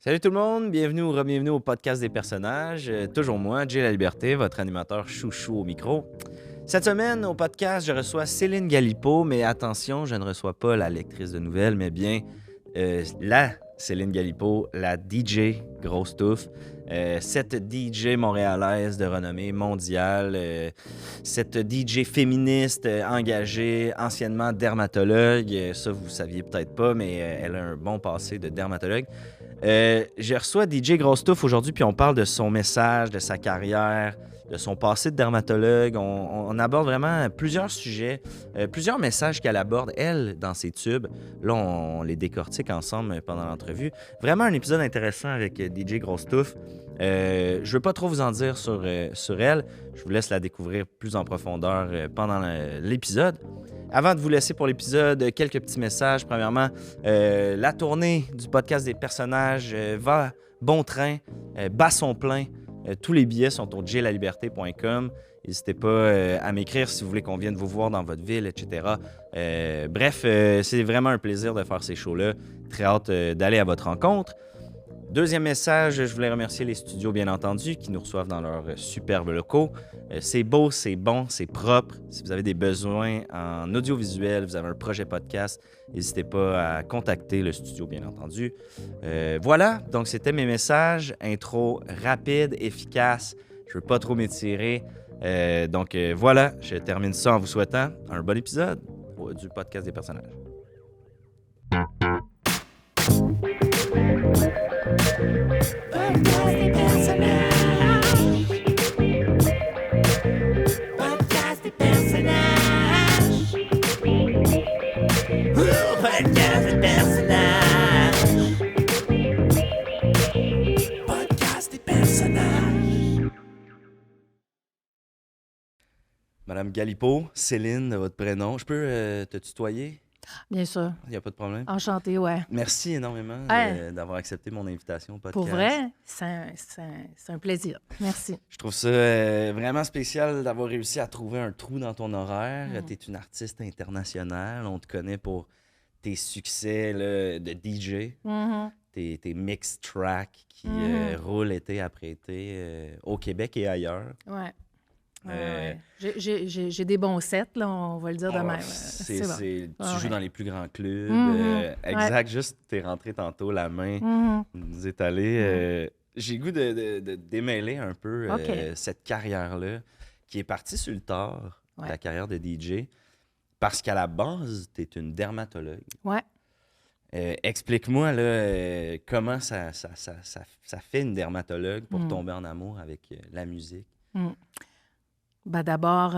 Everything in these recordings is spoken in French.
Salut tout le monde, bienvenue ou re-bienvenue au podcast des personnages. Toujours moi, Jay La Liberté, votre animateur chouchou au micro. Cette semaine, au podcast, je reçois Céline Galipo, mais attention, je ne reçois pas la lectrice de nouvelles, mais bien la Céline Galipo, la DJ Grosse Touffe. Cette DJ montréalaise de renommée mondiale, cette DJ féministe engagée, anciennement dermatologue, ça vous saviez peut-être pas, mais elle a un bon passé de dermatologue. Je reçois DJ Grosse Touffe aujourd'hui, puis on parle de son message, de sa carrière, de son passé de dermatologue. On aborde vraiment plusieurs sujets, plusieurs messages qu'elle aborde, elle, dans ses tubes. Là, on les décortique ensemble pendant l'entrevue. Vraiment un épisode intéressant avec DJ Grosse Touffe. Je ne veux pas trop vous en dire sur elle. Je vous laisse la découvrir plus en profondeur pendant l'épisode. Avant de vous laisser pour l'épisode, quelques petits messages. Premièrement, la tournée du podcast des personnages va bon train, bat son plein. Tous les billets sont au jlaliberté.com. N'hésitez pas à m'écrire si vous voulez qu'on vienne vous voir dans votre ville, etc. Bref, c'est vraiment un plaisir de faire ces shows-là. Très hâte d'aller à votre rencontre. Deuxième message, je voulais remercier les studios, bien entendu, qui nous reçoivent dans leurs superbes locaux. C'est beau, c'est bon, c'est propre. Si vous avez des besoins en audiovisuel, vous avez un projet podcast, n'hésitez pas à contacter le studio, bien entendu. Voilà, donc c'était mes messages. Intro rapide, efficace. Je veux pas trop m'étirer. Donc voilà, je termine ça en vous souhaitant un bon épisode du podcast des personnages. Podcast des personnages. Podcast des personnages. Podcast des personnages. Podcast des personnages. Madame Galipo, Céline, de votre prénom. Je peux te tutoyer? Bien sûr. Il n'y a pas de problème. Enchantée, ouais. Merci énormément d'avoir accepté mon invitation au podcast. Pour vrai, c'est un plaisir. Merci. Je trouve ça vraiment spécial d'avoir réussi à trouver un trou dans ton horaire. Tu es une artiste internationale. On te connaît pour tes succès là, de DJ, tes mix tracks qui roulent été après été au Québec et ailleurs. Ouais. J'ai des bons sets, là, on va le dire de même. Tu joues dans les plus grands clubs. Exact, juste t'es rentré tantôt, la main nous est allée. J'ai le goût de démêler un peu cette carrière-là qui est partie sur le tard, la carrière de DJ, parce qu'à la base, t'es une dermatologue. Ouais. Explique-moi là, comment ça fait une dermatologue pour tomber en amour avec la musique. Ben d'abord,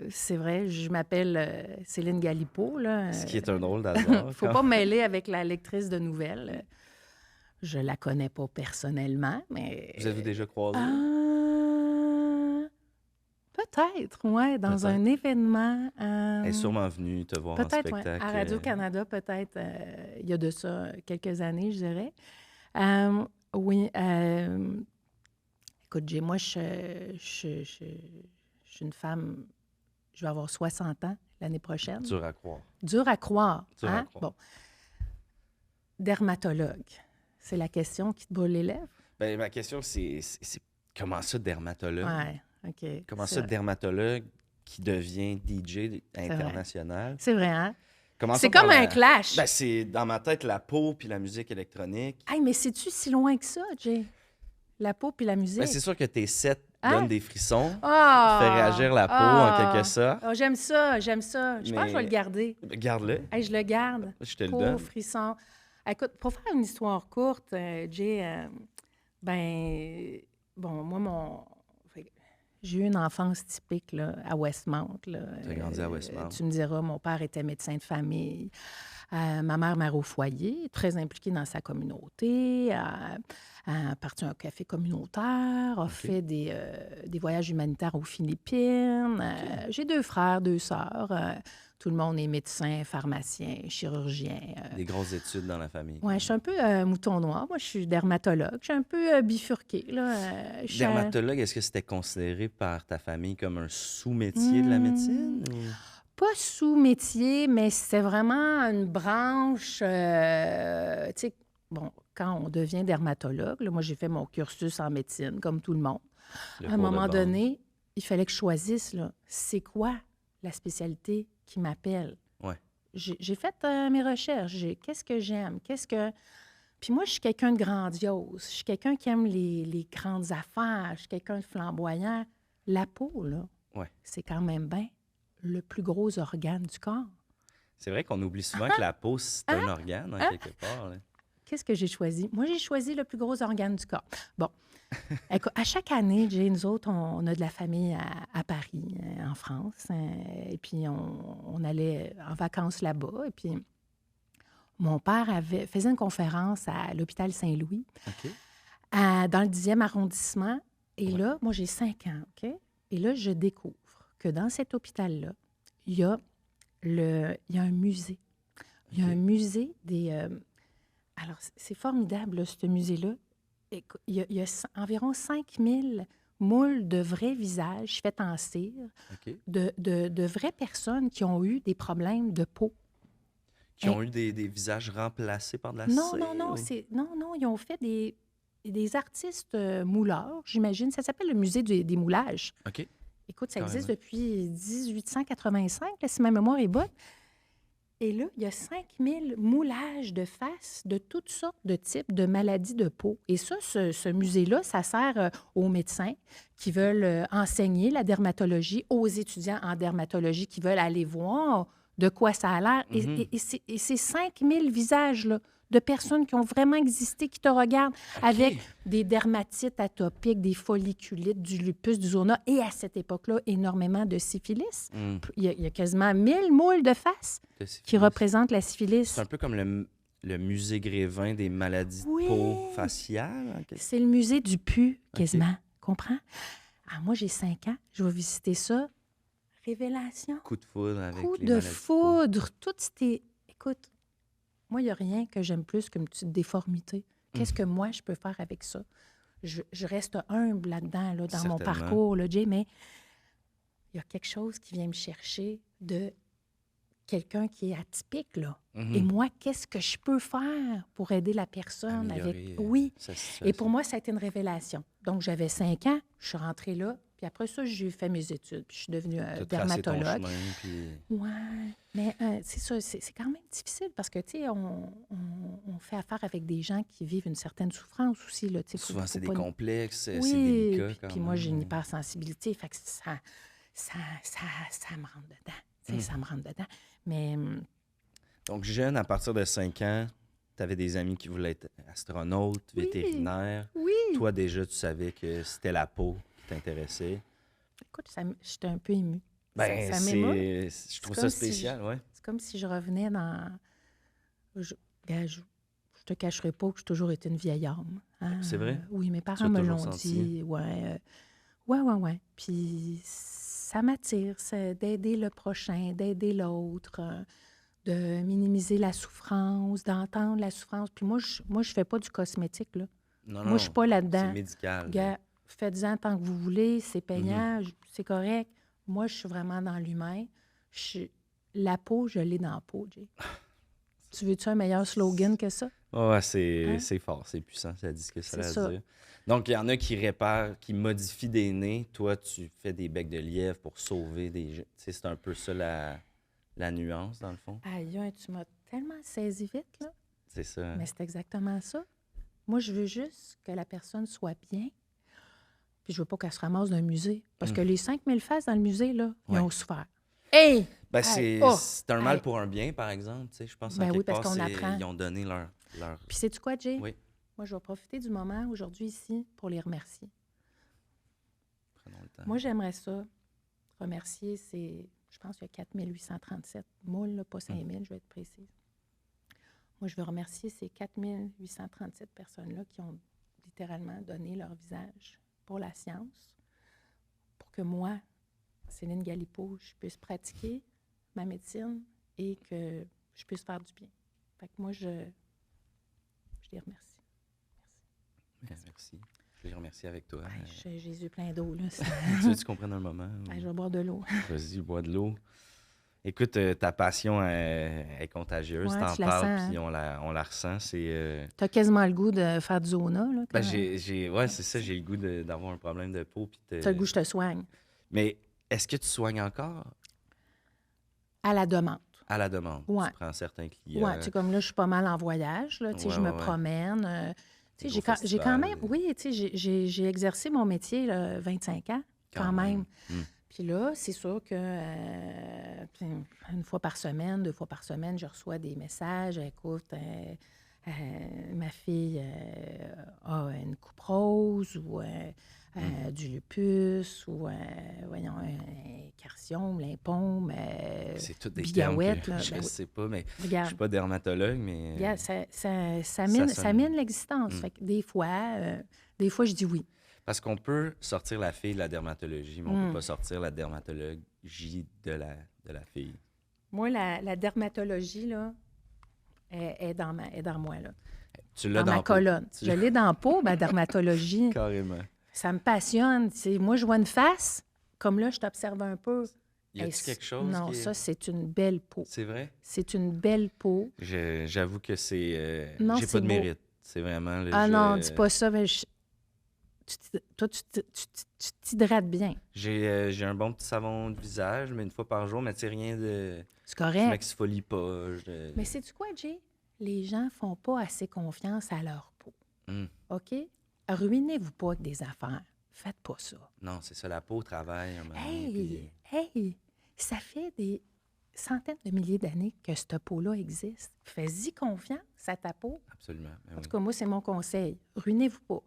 c'est vrai, je m'appelle Céline Galipo. Là. Ce qui est un drôle d'hasard. Faut pas mêler avec la lectrice de nouvelles. Je la connais pas personnellement, mais... Vous avez déjà croisé? Peut-être, oui, dans un événement. Elle est sûrement venue te voir en spectacle. Peut-être, à Radio-Canada, peut-être, il y a de ça quelques années, je dirais. Oui, écoute, Jay, moi, je suis une femme, je vais avoir 60 ans l'année prochaine. Dur à croire. Dur à croire. Dur à croire. Bon. Dermatologue, c'est la question qui te brûle les lèvres? Bien, ma question, c'est comment ça, dermatologue? Oui, OK. Comment ça, dermatologue qui devient DJ international? C'est vrai, hein? C'est comme un clash. Ben, c'est dans ma tête la peau puis la musique électronique. Hey, mais c'est-tu si loin que ça, Jay? La peau puis la musique? Ben, c'est sûr que tes sets donnent des frissons, fait réagir la peau en quelque sorte. Oh, j'aime ça. Je pense que je vais le garder. Garde-le. Hey, je le garde. Je te peau, le donne. frisson. Écoute, pour faire une histoire courte, Jay, moi, j'ai eu une enfance typique là, à Westmount. Tu as grandi à Westmount. Tu me diras, mon père était médecin de famille. Ma mère au foyer, très impliquée dans sa communauté. A parti à un café communautaire, a fait des voyages humanitaires aux Philippines. J'ai 2 frères, 2 sœurs. Tout le monde est médecin, pharmacien, chirurgien. Des grosses études dans la famille. Oui, je suis un peu mouton noir. Moi, je suis dermatologue. Je suis un peu bifurquée. Là. Dermatologue, est-ce que c'était considéré par ta famille comme un sous-métier de la médecine? Ou... Pas sous-métier, mais c'était vraiment une branche, tu sais, bon, quand on devient dermatologue, là, moi, j'ai fait mon cursus en médecine, comme tout le monde. Le À un cours de moment base. donné, il fallait que je choisisse, là, c'est quoi la spécialité qui m'appelle. Ouais. J'ai fait mes recherches. Qu'est-ce que j'aime? Puis moi, je suis quelqu'un de grandiose. Je suis quelqu'un qui aime les grandes affaires. Je suis quelqu'un de flamboyant. La peau, là, Ouais. c'est quand même bien le plus gros organe du corps. C'est vrai qu'on oublie souvent que la peau, c'est un organe, en Hein? quelque part. Là. Qu'est-ce que j'ai choisi? Moi, j'ai choisi le plus gros organe du corps. Bon, écoute, à chaque année, Jay, nous autres, on a de la famille à Paris, en France. Et puis, on allait en vacances là-bas. Et puis, mon père faisait une conférence à l'hôpital Saint-Louis, OK. dans le 10e arrondissement. Et Ouais. là, moi, j'ai 5 ans, OK? Et là, je découvre que dans cet hôpital-là, il y a un musée. Il y a OK. un musée des... alors, c'est formidable, là, ce musée-là. Il y a environ 5000 moules de vrais visages faits en cire, OK. de vraies personnes qui ont eu des problèmes de peau. Qui ont eu des visages remplacés par de la Non, cire? non, non, ou- non, ils ont fait des artistes mouleurs, j'imagine. Ça s'appelle le musée des moulages. OK. Écoute, ça Carrément. existe depuis 1885, là, si ma mémoire est bonne. Et là, il y a 5000 moulages de faces de toutes sortes de types de maladies de peau. Et ça, ce musée-là, ça sert aux médecins qui veulent enseigner la dermatologie, aux étudiants en dermatologie qui veulent aller voir de quoi ça a l'air. Mhm. Et ces 5000 visages-là de personnes qui ont vraiment existé, qui te regardent OK. avec des dermatites atopiques, des folliculites, du lupus, du zona, et à cette époque-là, énormément de syphilis. Hmm. Il y a quasiment 1000 moules de face De qui syphilis. représentent la syphilis. C'est un peu comme le musée Grévin des maladies Oui. de peau faciale. en quelque- C'est le musée du pu, OK. quasiment. Comprends? Ah, moi, j'ai 5 ans. Je vais visiter ça. Révélation. Coup de foudre avec Coup les de maladies de peau. foudre. Toutes ces... Écoute, moi, il n'y a rien que j'aime plus qu'une petite déformité. Qu'est-ce que moi, je peux faire avec ça? Je reste humble là-dedans, là, dans mon Certainement. parcours, là, Jay, mais il y a quelque chose qui vient me chercher de quelqu'un qui est atypique, là. Mhm. Et moi, qu'est-ce que je peux faire pour aider la personne Améliorer, avec... Oui. sa situation. Et pour moi, ça a été une révélation. Donc, j'avais 5 ans, je suis rentrée là, puis après ça, j'ai fait mes études, puis je suis devenue T'as tracé ton dermatologue. chemin, puis... Ouais, mais c'est ça, c'est quand même difficile parce que, tu sais, on fait affaire avec des gens qui vivent une certaine souffrance aussi, là. Tu sais, Souvent, c'est des pas... complexes, c'est Oui, délicat puis, quand puis même. moi, j'ai une hypersensibilité, fait que ça me rentre dedans. Tu sais, ça me rentre dedans. Mais... Donc, jeune, à partir de 5 ans, tu avais des amis qui voulaient être astronautes, Oui. vétérinaires. Oui. Toi, déjà, tu savais que c'était la peau qui t'intéressait. Écoute, j'étais un peu émue. Ben, ça m'émeut. je trouve comme ça si spécial, ouais. C'est comme si je revenais dans... Regarde, je te cacherai pas que j'ai toujours été une vieille âme. Hein. C'est vrai? Oui, mes Tu parents l'as me toujours l'ont senti? dit. Ouais. Puis ça m'attire, c'est d'aider le prochain, d'aider l'autre, de minimiser la souffrance, d'entendre la souffrance. Puis moi, je fais pas du cosmétique, là. Non, Moi, je suis pas c'est là-dedans. médical. Gars, faites-en tant que vous voulez, c'est Mhm. payant, c'est correct. Moi, je suis vraiment dans l'humain. La peau, je l'ai dans la peau, Jay. Tu veux-tu un meilleur slogan que ça? Ouais, Hein? c'est fort, c'est puissant, ça dit ce que ça C'est a ça. à dire. Donc, il y en a qui réparent, qui modifient des nez. Toi, tu fais des becs de lièvre pour sauver des... Tu sais, c'est un peu ça la nuance, dans le fond. Aïe, tu m'as tellement saisi vite, là. C'est ça. Mais c'est exactement ça. Moi, je veux juste que la personne soit bien. Puis je veux pas qu'elle se ramasse d'un musée. Parce que les 5000 faces dans le musée, là, ils Ouais. ont souffert. Hey! Ben, Hey! c'est un mal Hey! pour un bien, par exemple. Tu sais, je pense Ben en oui, quelque parce part, qu'on apprend. ils ont donné leur... Puis sais-tu quoi, Jay? Oui, Moi, je vais profiter du moment aujourd'hui ici pour les remercier. prenons le temps. Moi, j'aimerais ça. Remercier, je pense qu'il y a 4837 moules, là, pas 5000, je vais être précise. Moi, je veux remercier ces 4837 personnes-là qui ont littéralement donné leur visage pour la science, pour que moi, Céline Galipo, je puisse pratiquer ma médecine et que je puisse faire du bien. Fait que moi, je les remercie. Merci. Je les remercie avec toi. J'ai les yeux pleins d'eau, là. Tu veux que tu comprennes un moment? Je vais boire de l'eau. Vas-y, bois de l'eau. Écoute, ta passion est contagieuse. Ouais, T'en tu la parles, sens, hein? puis on la ressent. T'as quasiment le goût de faire du sauna, là, Ben, quand ouais, c'est ça, j'ai le goût d'avoir un problème de peau. Puis t'as le goût que je te soigne. Mais est-ce que tu soignes encore À la demande. à la demande? Ouais. Tu prends certains Oui, clients. tu sais, comme là, je suis pas mal en voyage, là, tu sais, Ouais, je ouais, me ouais. promène. Tu Des sais, gros j'ai quand même, festivals. oui, tu sais, j'ai exercé mon métier, là, 25 ans, quand même. Hmm. Puis là, c'est sûr que puis une fois par semaine, 2 fois par semaine, je reçois des messages. Écoute, ma fille a une coupe rose ou du lupus ou, voyons, un carciome, lymphome, C'est tous des termes que bigawette, là. je Ben ne oui. sais pas, mais je Regarde. suis pas dermatologue, mais Regarde, ça ça mine, sonne. l'existence. Hmm. Fait que des fois, je dis oui. Parce qu'on peut sortir la fille de la dermatologie, mais on peut pas sortir la dermatologie de la fille. Moi, la dermatologie, là, est dans moi, là. Tu l'as Dans ma dans la peau. colonne. Je l'ai dans la peau, ma dermatologie. Carrément. Ça me passionne. Moi, je vois une face, comme là, je t'observe un peu. Y a-tu quelque chose Non, qui est... ça, c'est une belle peau. C'est vrai? C'est une belle peau. J'avoue que c'est... Non, j'ai c'est pas de beau. mérite. C'est vraiment... Là, Ah non, dis pas ça. Mais toi, tu t'hydrates bien. J'ai un bon petit savon de visage, mais une fois par jour, mais tu sais, rien de... C'est Je correct. m'exfolie pas. Mais sais-tu quoi, Jay? Les gens font pas assez confiance à leur peau. Hmm. OK? Ruinez-vous pas avec des affaires. Faites pas ça. Non, c'est ça, la peau travaille un moment donné, Hey, puis- hey, ça fait des centaines de milliers d'années que cette peau-là existe. Fais-y confiance à ta peau. Absolument. Ben En oui. tout cas, moi, c'est mon conseil. Ruinez-vous pas.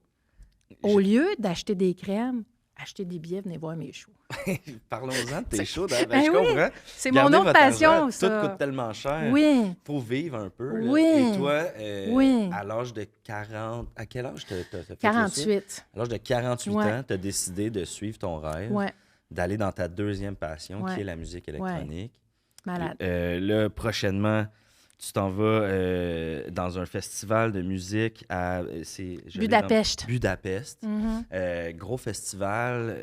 Au lieu d'acheter des crèmes, achetez des billets, venez voir mes shows. Parlons-en de tes C'est- shows. Ben, Ben je oui, comprends. c'est Gardez mon autre votre passion, argent, ça. Tout coûte tellement cher. Oui, Faut vivre un peu. Là. oui, Et toi, oui. à l'âge de 40... À quel âge t'as fait le saut? 48. À l'âge de 48 Ouais. ans, tu as décidé de suivre ton rêve, Ouais, d'aller dans ta deuxième passion, Ouais. qui est la musique électronique. malade. Là, prochainement, tu t'en vas dans un festival de musique à Budapest. Budapest. Mhm. Gros festival,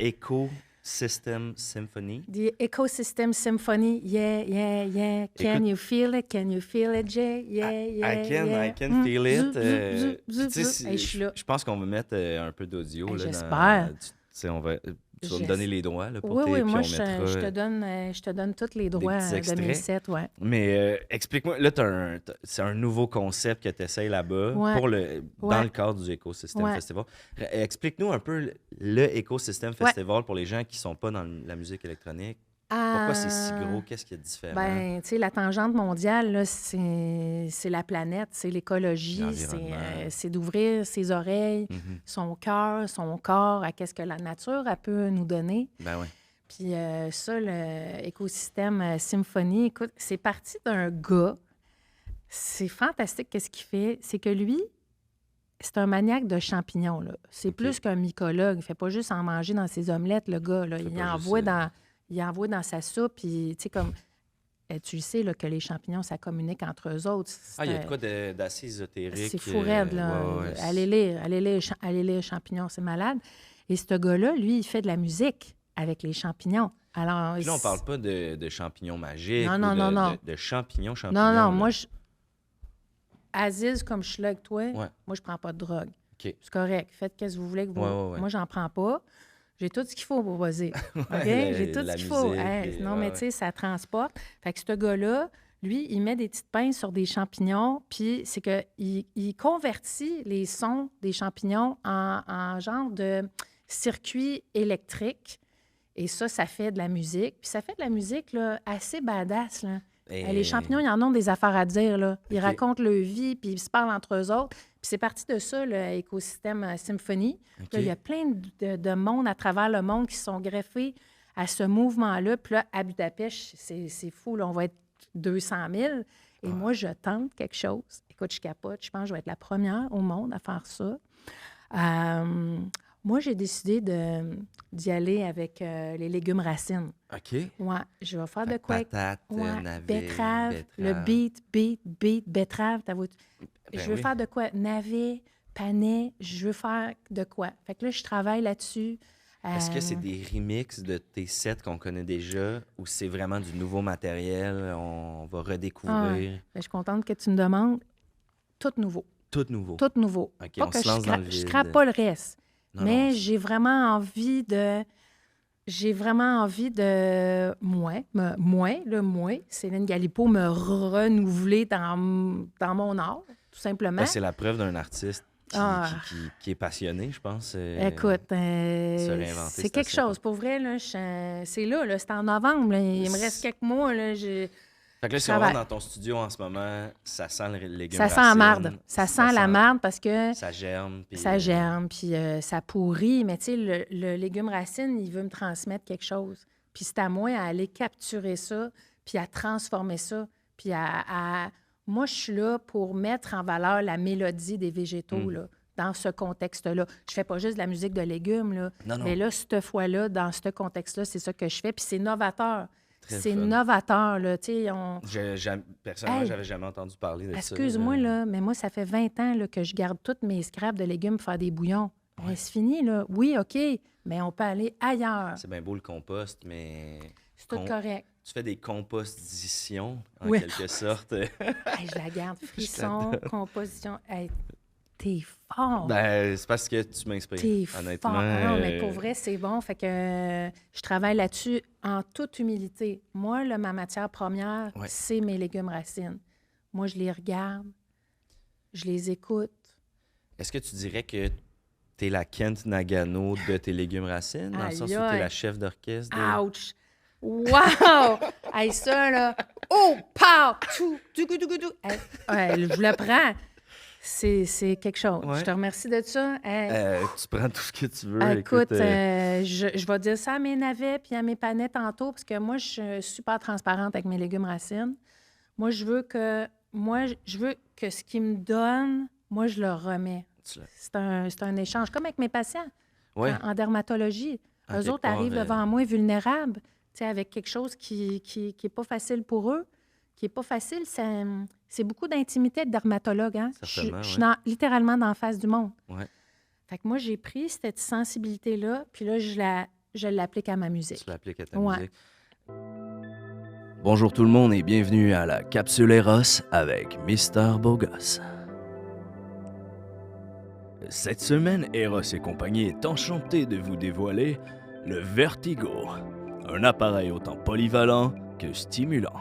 Ecosystem Symphony. The Ecosystem Symphony, yeah, yeah, yeah. Can Écoute- you feel it? Can you feel it, Jay? Yeah, yeah, I can yeah. feel it. Zoup, zoup, zoup, Puis zoup, tu sais, zoup. Hey, je suis là. je pense qu'on va mettre un peu d'audio. Hey, Là, j'espère. tu sais, tu vas me donner les droits là, pour Oui, oui, puis moi, on je mettra je te donne tous les droits petits de mes extraits. sets, ouais. Mais explique-moi, là, c'est un nouveau concept que tu essayes là-bas Ouais. dans Ouais. le cadre du Ecosystem Ouais. Festival. Explique-nous un peu le Ecosystem Festival pour les gens qui ne sont pas dans la musique électronique. Pourquoi c'est si gros? Qu'est-ce qui est différent? Ben, tu sais, la tangente mondiale, là, c'est la planète, c'est l'écologie, L'environnement. c'est d'ouvrir ses oreilles, Mhm. son cœur, son corps à qu'est-ce que la nature elle peut nous donner. Ben oui. Puis ça, l'écosystème Symphonie, écoute, c'est parti d'un gars. C'est fantastique qu'est-ce qu'il fait. C'est que lui, c'est un maniaque de champignons, là. C'est OK. plus qu'un mycologue. Il fait pas juste en manger dans ses omelettes, le gars, là. Il fait Il pas envoie juste, il envoie dans sa soupe, puis tu sais, comme... tu le sais, là, que les champignons, ça communique entre eux autres. Il y a de quoi d'assez ésotérique. C'est fou raide, là. ouais, ouais, Allez lire champignons, c'est malade. Et ce gars-là, lui, il fait de la musique avec les champignons. Alors, Puis là, on parle pas de champignons magiques Non, ou non, non, non. de champignons. Non, non, là. moi, Aziz, comme je suis là avec toi, Ouais. moi, je prends pas de drogue. OK. C'est correct. Faites ce que vous voulez. Ouais. Moi, j'en prends pas. J'ai tout ce qu'il faut pour buzzer. OK? Ouais, J'ai tout ce la qu'il faut. musique, Hey, et- non, ouais, mais ouais. tu sais, ça transporte. Fait que ce gars-là, lui, il met des petites pinces sur des champignons, puis c'est qu'il convertit les sons des champignons en genre de circuit électrique. Et ça fait de la musique. Puis ça fait de la musique là, assez badass, là. Les champignons, ils en ont des affaires à dire, là. Ils OK. racontent leur vie, puis ils se parlent entre eux autres. Puis c'est parti de ça, l'écosystème Symphonie. OK. Là, il y a plein de monde à travers le monde qui se sont greffés à ce mouvement-là. Puis là, à Budapest, c'est fou, là, on va être 200 000. Et moi, je tente quelque chose. Écoute, je capote. Je pense que je vais être la première au monde à faire ça. Moi, j'ai décidé d'y aller avec les légumes racines. OK. Ouais, je vais faire Fait de que quoi? patates, Ouais, navets, betterave, le betteraves. beet, betterave. Ben Je veux oui. faire de quoi? Navet, panais, je veux faire de quoi? Fait que là, je travaille là-dessus Est-ce que c'est des remixes de tes sets qu'on connaît déjà ou c'est vraiment du nouveau matériel, on va redécouvrir? Ben, je suis contente que tu me demandes. Tout nouveau. Tout nouveau. Tout nouveau. OK, Pas on que se lance dans le je vide. scrape pas le reste. Non, mais non, j'ai vraiment envie de... J'ai vraiment envie de... Moi, Céline Galipo, me renouveler dans mon art, tout simplement. Ben, c'est la preuve d'un artiste qui est passionné, je pense. Écoute, se réinventer, c'est quelque assez chose. Pour vrai, là, c'est là, c'est en novembre. Là. Il me reste quelques mois. Là, Fait que là, si on rentre dans ton studio en ce moment, ça sent le légume ça sent la marde. Ça sent la marde parce que... Ça germe. Puis, ça germe, puis ça pourrit. Mais tu sais, le légume racine, il veut me transmettre quelque chose. Puis c'est à moi à aller capturer ça, puis à transformer ça, puis Moi, je suis là pour mettre en valeur la mélodie des végétaux, là, dans ce contexte-là. Je fais pas juste de la musique de légumes, là. Non. Mais là, cette fois-là, dans ce contexte-là, c'est ça que je fais. Puis c'est novateur. C'est fun. novateur, là. Tu sais, Personnellement, Hey! j'avais jamais entendu parler de ça. Excuse-moi, là, mais moi, ça fait 20 ans là, que je garde toutes mes scraps de légumes pour faire des bouillons. Ben, c'est fini, là. Oui, OK, mais on peut aller ailleurs. C'est bien beau le compost, mais... C'est tout correct. Tu fais des compostitions, en Oui. quelque sorte. Hey, je la garde. Frisson, composition. Hey, t'es fort. Ben, c'est parce que tu m'inspires, T'es honnêtement. fort. Non, mais pour vrai, c'est bon. Fait que je travaille là-dessus en toute humilité. Moi, là, ma matière première, Ouais. c'est mes légumes racines. Moi, je les regarde, je les écoute. Est-ce que tu dirais que t'es la Kent Nagano de tes légumes racines, dans le sens où Aïe, t'es aïe. la chef d'orchestre? de- Ouch! Wow! Hey, ça, là! Oh! Pow! Tout! Dougou! Hey, ouais, je le prends. C'est quelque chose. Ouais. Je te remercie de ça. Hey, Tu prends tout ce que tu veux. écoute, je vais dire ça à mes navets puis à mes panais tantôt parce que moi, je suis super transparente avec mes légumes racines. Moi, je veux que ce qu'ils me donnent, moi, je leur remets. C'est un échange, comme avec mes patients Ouais. en dermatologie. En Eux quelque autres part, arrivent devant moi vulnérables, tu sais, avec quelque chose qui est pas facile pour eux, qui est pas facile. C'est beaucoup d'intimité de dermatologue. Hein? Certainement, Je suis littéralement dans la face du monde. Ouais. Fait que moi, j'ai pris cette sensibilité-là, puis là, je l'applique à ma musique. Tu l'appliques à ta Ouais. musique. Bonjour tout le monde et bienvenue à la Capsule Eros avec Mister Bogos. Cette semaine, Eros et compagnie est enchanté de vous dévoiler le Vertigo, un appareil autant polyvalent que stimulant.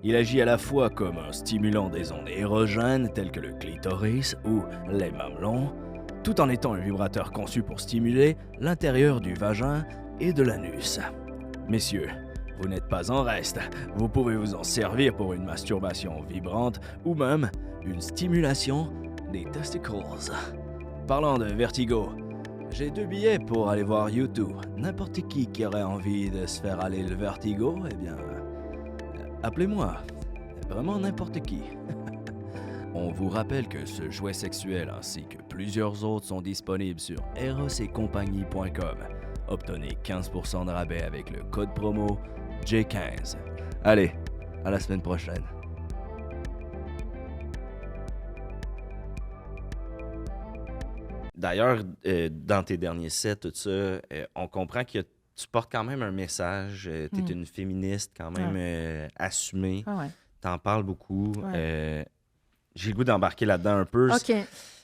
Il agit à la fois comme un stimulant des zones érogènes telles que le clitoris ou les mamelons, tout en étant un vibrateur conçu pour stimuler l'intérieur du vagin et de l'anus. Messieurs, vous n'êtes pas en reste, vous pouvez vous en servir pour une masturbation vibrante ou même une stimulation des testicles. Parlant de vertigo, j'ai 2 billets pour aller voir YouTube. N'importe qui aurait envie de se faire aller le vertigo, eh bien, appelez-moi. Vraiment n'importe qui. On vous rappelle que ce jouet sexuel ainsi que plusieurs autres sont disponibles sur erosetcompagnie.com. Obtenez 15% de rabais avec le code promo J15. Allez, à la semaine prochaine. D'ailleurs, dans tes derniers sets, tout ça, on comprend que tu portes quand même un message. Tu es une féministe quand même assumée. Ah ouais. T'en parles beaucoup. Ouais. J'ai le goût d'embarquer là-dedans un peu. OK.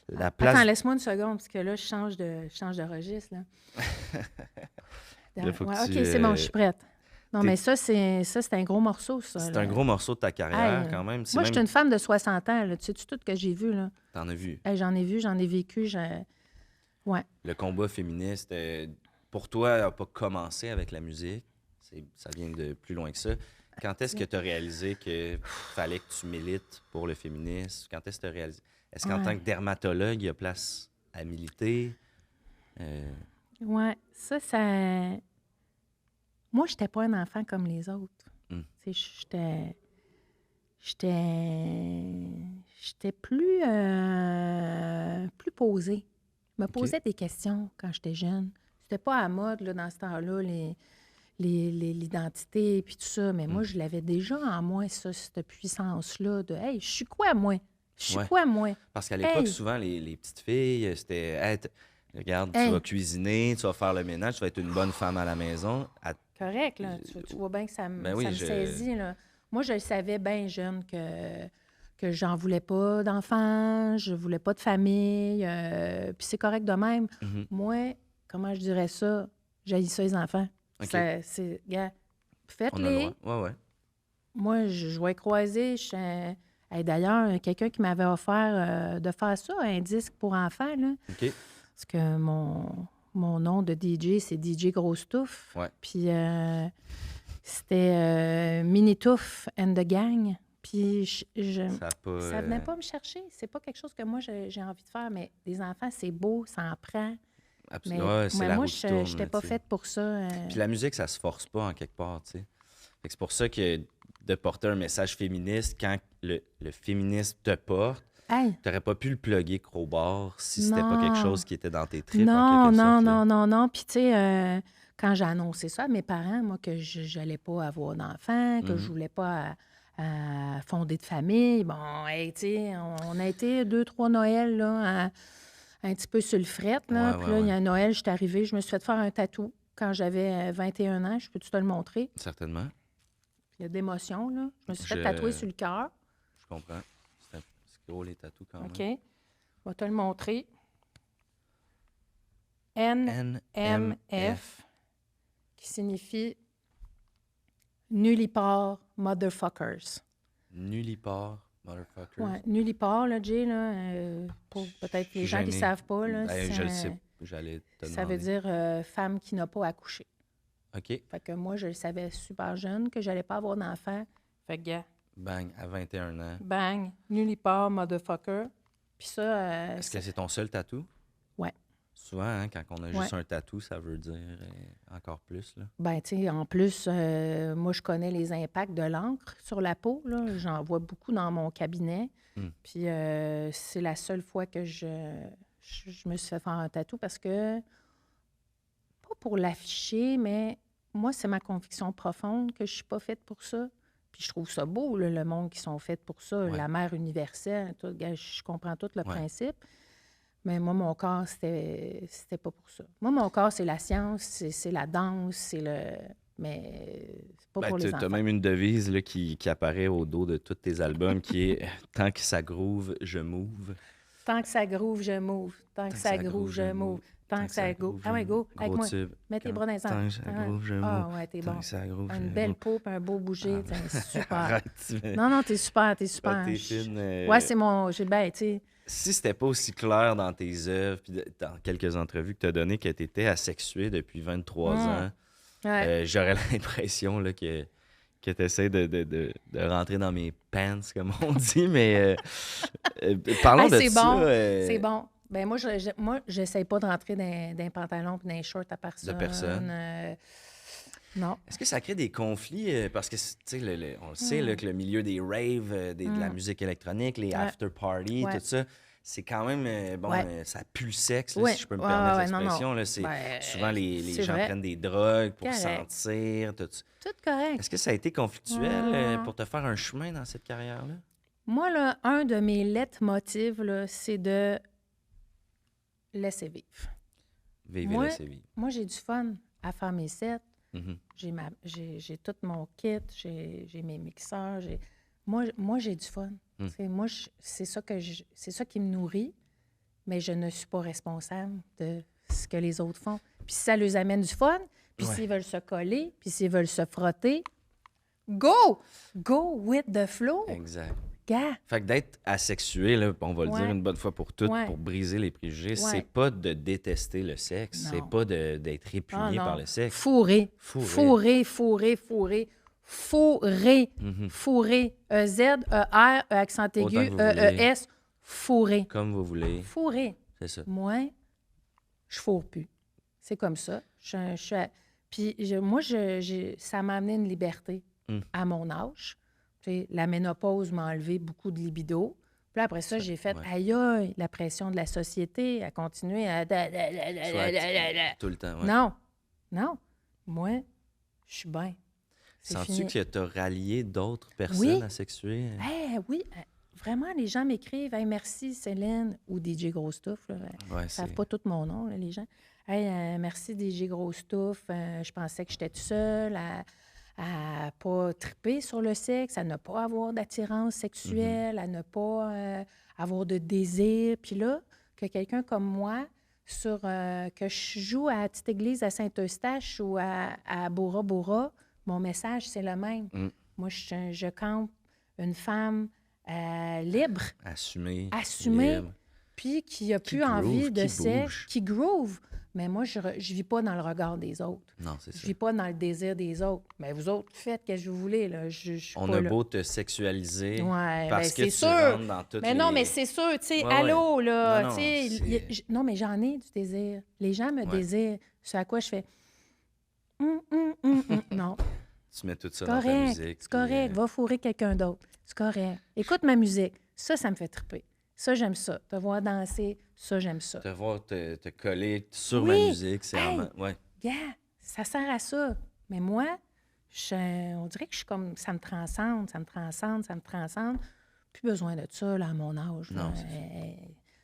La place... Attends, laisse-moi une seconde, parce que là, je change de registre. Là. Là, faut que Ouais, tu, OK, c'est bon, je suis prête. Non, t'es- mais ça, c'est un gros morceau, ça. C'est là. un gros morceau de ta carrière Hey, quand même. C'est Moi, je même... suis une femme de 60 ans. Là. Tu sais-tu tout que j'ai vu? Là? T'en as vu. Hey, j'en ai vu, j'en ai vécu. Ouais. Le combat féministe, pour toi, n'a pas commencé avec la musique. Ça vient de plus loin que ça. Quand est-ce que tu as réalisé qu'il fallait que tu milites pour le féminisme? Quand est-ce que tu as réalisé? Est-ce qu'en Ouais. tant que dermatologue, il y a place à militer? Ouais, ça... Moi, je n'étais pas un enfant comme les autres. Mm. Tu sais, j'étais plus posée. Je me posais des questions quand j'étais jeune. C'était pas à mode, là, dans ce temps-là, l'identité et puis tout ça. Mais moi, je l'avais déjà en moi, ça, cette puissance-là de « Hey, je suis quoi, moi? Je suis Ouais. quoi, moi? » Parce qu'à l'époque, Hey! souvent, les petites filles, c'était... regarde, tu Hey. vas cuisiner, tu vas faire le ménage, tu vas être une bonne femme à la maison. Correct, là. Tu vois bien que ça me, Ben oui, ça me saisit, là. Moi, je le savais bien jeune que j'en voulais pas d'enfants, je voulais pas de famille, puis c'est correct de même. Mhm. Moi, comment je dirais ça? J'haïs ça, les enfants. OK. Gars, On a le droit. faites-les. Ouais. Moi, je vais croiser. Hey, d'ailleurs, quelqu'un qui m'avait offert de faire ça, un disque pour enfants, là. OK. Parce que mon nom de DJ, c'est DJ Grosse Touffe. Ouais. Puis c'était Mini Touffe and the Gang. Puis Ça a pas... ça venait pas me chercher. C'est pas quelque chose que moi, j'ai envie de faire, mais les enfants, c'est beau, ça en prend. Mais, Ouais, c'est la moi, roue qui tourne, je n'étais pas tu sais. faite pour ça. Puis la musique, ça se force pas en quelque part, tu sais. Fait que c'est pour ça que de porter un message féministe, quand le féminisme te porte, Hey, t'aurais pas pu le plugger crowbar si c'était pas Non. quelque chose qui était dans tes tripes, non, en quelque sorte, là. non. Puis, tu sais, quand j'ai annoncé ça à mes parents, moi, que je n'allais pas avoir d'enfants, que je voulais pas à fonder de famille, bon, hey, tu sais, on a été 2, 3 Noëls, là, un petit peu sur le fret, là. Ouais, Puis là, il y ouais. a un Noël, je suis arrivée, je me suis fait faire un tatou quand j'avais 21 ans. Je peux-tu te le montrer? Certainement. Il y a d'émotion, là. Je me suis fait Je- tatouer sur le cœur. Je comprends. C'est gros, les tatous, quand OK? même. Je vais te le montrer. NMF. NMF, qui signifie Nullipar Motherfuckers. Nullipar, motherfuckers. Ouais, Nullipar, là, Jay, là, pour peut-être les gens qui ne Gêné. savent pas, là, Ben, je le sais. J'allais te ça veut demander. dire femme qui n'a pas accouché. OK. Fait que moi, je le savais super jeune que j'allais pas avoir d'enfant. Fait que, gars, Bang, à 21 ans. bang, Nullipar Motherfucker. Puis ça, Est-ce que c'est ton seul tatou? Ouais. Souvent, hein, quand on a juste Ouais. un tatou, ça veut dire encore plus, là. Ben, tu sais, en plus, moi, je connais les impacts de l'encre sur la peau, là. J'en vois beaucoup dans mon cabinet. Mm. Puis c'est la seule fois que je me suis fait faire un tatou parce que, pas pour l'afficher, mais moi, c'est ma conviction profonde que je suis pas faite pour ça. Puis je trouve ça beau, là, le monde qui sont faits pour ça, Ouais. la mère universelle, tout. Gars, je comprends tout le Ouais. principe. Mais moi, mon corps, c'était pas pour ça. Moi, mon corps, c'est la science, c'est la danse, c'est le... Mais c'est pas Ben, pour les t'as enfants. même une devise là, qui apparaît au dos de tous tes albums qui est « Tant que ça groove, je move Tant que ça groove, je move. Tant que ça groove, je move. Tant que ça groove. Ah ouais, go, avec Gros moi. tube. Mets tes Quand- bras dans les Tant que ça groove, je Ah move. ouais, t'es Tant bon. que ça groove, je Une belle move. peau puis un beau bouger, c'est super. Arrête, tu fais- Non, t'es super, t'es super. T'es fine, Ouais, c'est mon... Ben, tu sais... Si c'était pas aussi clair dans tes œuvres, puis dans quelques entrevues que tu as données, que tu étais asexué depuis 23 ans, Ouais. j'aurais l'impression là, que tu essaies de rentrer dans mes pants, comme on dit, mais parlons Hey, de c'est ça. bon, c'est bon. Ben moi, j'essaie pas de rentrer dans un pantalon et dans un short à personne. De personne. Non. Est-ce que ça crée des conflits? Parce que, tu sais, on le sait, là, que le milieu des raves, de la musique électronique, les after-parties, Ouais. tout ça, c'est quand même, bon, Ouais. ça pue le sexe, là, Ouais. si je peux me Ouais, permettre ouais, non, l'expression. non. Là, c'est, Ben, souvent, les c'est gens vrai. prennent des drogues pour Correct. sentir, tout ça. Tout correct. Est-ce que ça a été conflictuel pour te faire un chemin dans cette carrière-là? Moi, là, un de mes leitmotivs, là, c'est de laisser vivre. Vivre et Moi- laisser vivre. Moi, j'ai du fun à faire mes sets. Mhm. J'ai tout mon kit, j'ai mes mixeurs. Moi, j'ai du fun. Mm. Tu sais, moi, c'est ça qui me nourrit, mais je ne suis pas responsable de ce que les autres font. Puis si ça leur amène du fun, puis Ouais. s'ils veulent se coller, puis s'ils veulent se frotter, go! Go with the flow! Exact. Gars! Fait que d'être asexué, là, on va le Ouais. dire une bonne fois pour toutes, Ouais. pour briser les préjugés, c'est Ouais. pas de détester le sexe, Non. c'est pas d'être répugné Ah, non. par le sexe. Fourré. Fourré. Fourré. Fourré. Mhm. Fourré. E-Z-E-R, E accent Autant aigu, que vous voulez. E-E-S. Fourré. Comme vous voulez, Fourré. c'est ça. Moi, je fourre plus. C'est comme ça. Puis ça m'a amené une liberté Mm. à mon âge. Tu sais, la ménopause m'a enlevé beaucoup de libido. Puis là, après ça, j'ai fait, ouais. aïe, aïe, la pression de la société a continué à... Tout le temps, ouais. Non. Moi, je suis bien. C'est Sens-tu fini. que tu as rallié d'autres personnes Oui. asexuées? Oui, vraiment, les gens m'écrivent « Hey, merci Céline » ou DJ Grosstouf. Ils ne savent pas tout mon nom, là, les gens. « Hey, merci DJ Grosstouf. Je pensais que j'étais toute seule à ne pas triper sur le sexe, à ne pas avoir d'attirance sexuelle, à ne pas avoir de désir. » Puis là, que quelqu'un comme moi, que je joue à la petite église à Saint-Eustache ou à Bora Bora, mon message, c'est le même. Moi, je campe une femme libre, assumée, libre, puis qui n'a plus envie de sexe, qui groove. Mais moi, je ne vis pas dans le regard des autres. Non, c'est ça. Je ne vis pas dans le désir des autres. Mais vous autres, faites ce que vous voulez. Là. On a beau te sexualiser parce que tu rentres dans toutes mais non, mais c'est sûr. Tu sais, allô, là. Non, mais j'en ai du désir. Les gens me désirent. Ce à quoi je fais... Non. Tu mets tout ça dans ta musique. C'est correct. Va fourrer quelqu'un d'autre. C'est correct. Écoute ma musique. Ça me fait triper. Ça, j'aime ça. Te voir danser, ça, j'aime ça. Te voir te coller sur ma musique, c'est vraiment... Ouais. Gars, ça sert à ça. Mais moi, on dirait que je suis comme... Ça me transcende. Plus besoin de ça, là, à mon âge. Non, là.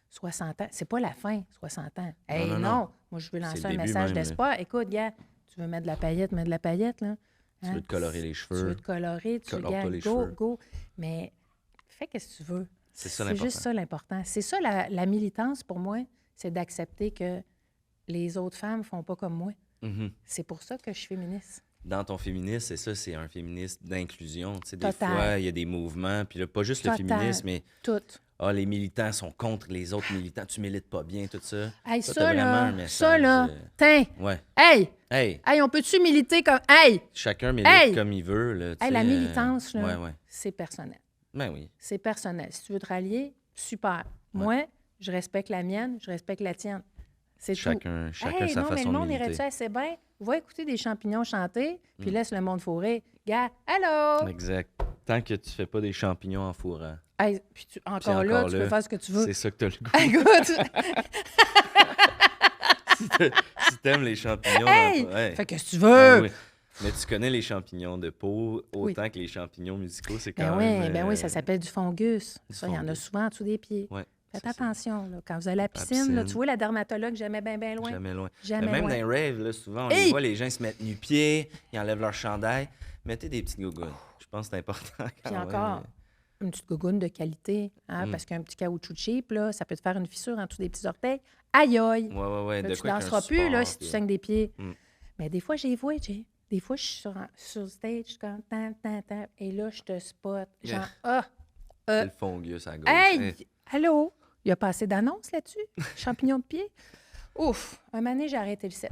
60 ans. C'est pas la fin, 60 ans. Hey, non. Moi, je veux lancer un message d'espoir. Écoute, gars, tu veux mettre de la paillette, mets de la paillette, là. Tu veux te colorer les cheveux. Tu veux te colorer, tu veux, go. Mais fais ce que tu veux. C'est ça l'important. C'est juste ça l'important. C'est ça la militance pour moi, c'est d'accepter que les autres femmes ne font pas comme moi. C'est pour ça que je suis féministe. Dans ton féminisme, c'est ça, c'est un féminisme d'inclusion. Tu sais, des fois, il y a des mouvements, puis là, pas juste le féminisme, mais... Tout. Ah, les militants sont contre les autres militants, tu milites pas bien, tout ça. Hey, ça là, tiens. Ouais. Hey, on peut-tu militer comme... Hey! Chacun milite comme il veut, là. Hey, la militance, là, ouais. c'est personnel. Ben oui. C'est personnel. Si tu veux te rallier, super. Moi, je respecte la mienne, je respecte la tienne. C'est chacun tout. sa non, façon mais le monde de militer. irait-tu assez bien? Va écouter des champignons chanter, puis laisse le monde fourrer. Gars, allô? Exact. Tant que tu fais pas des champignons en fourrant. Hey, puis encore là, tu peux faire ce que tu veux. C'est ça que t'as le goût. Écoute! Si t'aimes les champignons... Fais que tu veux! Oui. Mais tu connais les champignons de peau autant que les champignons musicaux, c'est quand même... Ben oui, ça s'appelle du fungus. Ça, il y en a souvent en dessous des pieds. Ouais, faites attention, là. Quand vous allez à la piscine, là, tu vois la dermatologue jamais bien loin. Jamais loin. Jamais même loin. dans les raves, là, souvent, on les voit, les gens se mettent nu-pieds, ils enlèvent leur chandail. Mettez des petites gougounes. Je pense que c'est important. Puis encore, une petite gougoune de qualité, hein, parce qu'un petit caoutchouc cheap, là, ça peut te faire une fissure en dessous des petits orteils. Aïe, aïe! Ouais. Là, tu ne danseras plus là, si tu saignes des pieds. Mais des fois, j'ai vu, des fois, je suis sur stage, je suis comme tan, et là, je te spot. Genre, c'est le fungus à gauche. Hey! Allô? Il y a pas assez d'annonces là-dessus? Champignons de pied? Ouf! Un moment donné, j'ai arrêté le set.